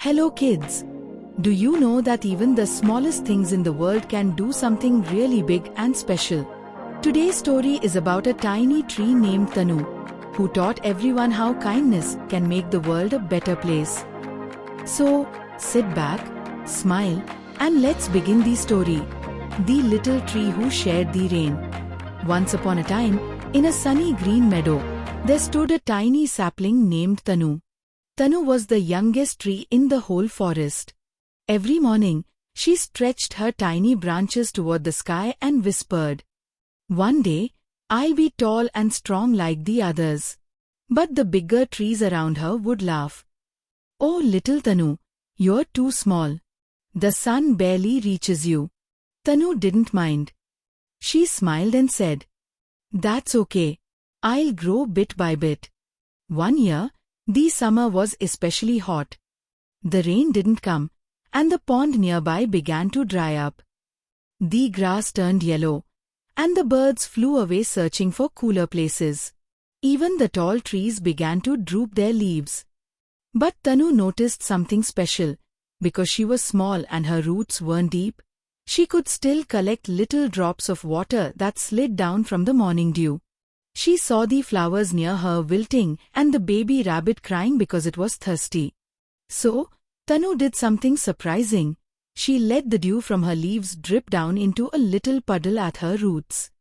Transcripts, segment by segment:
Hello kids! Do you know that even the smallest things in the world can do something really big and special? Today's story is about a tiny tree named Tanu, who taught everyone how kindness can make the world a better place. So, sit back, smile, and let's begin the story. The little tree who shared the rain. Once upon a time, in a sunny green meadow, there stood a tiny sapling named Tanu. Tanu was the youngest tree in the whole forest. Every morning, she stretched her tiny branches toward the sky and whispered, "One day, I'll be tall and strong like the others." But the bigger trees around her would laugh. "Oh little Tanu, you're too small. The sun barely reaches you." Tanu didn't mind. She smiled and said, "That's okay. I'll grow bit by bit." One year, the summer was especially hot. The rain didn't come, and the pond nearby began to dry up. The grass turned yellow, and the birds flew away searching for cooler places. Even the tall trees began to droop their leaves. But Tanu noticed something special. Because she was small and her roots weren't deep, she could still collect little drops of water that slid down from the morning dew. She saw the flowers near her wilting and the baby rabbit crying because it was thirsty. So, Tanu did something surprising. She let the dew from her leaves drip down into a little puddle at her roots.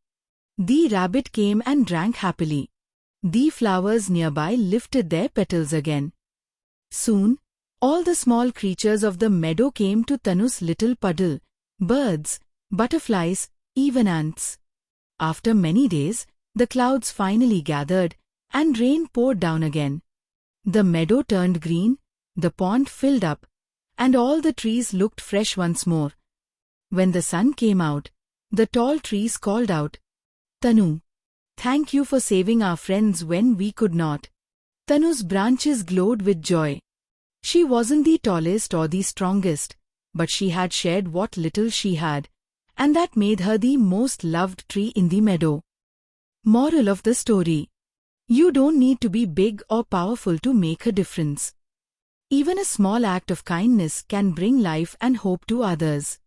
The rabbit came and drank happily. The flowers nearby lifted their petals again. Soon, all the small creatures of the meadow came to Tanu's little puddle: birds, butterflies, even ants. After many days, the clouds finally gathered, and rain poured down again. The meadow turned green, the pond filled up, and all the trees looked fresh once more. When the sun came out, the tall trees called out, "Tanu, thank you for saving our friends when we could not." Tanu's branches glowed with joy. She wasn't the tallest or the strongest, but she had shared what little she had, and that made her the most loved tree in the meadow. Moral of the story: you don't need to be big or powerful to make a difference. Even a small act of kindness can bring life and hope to others.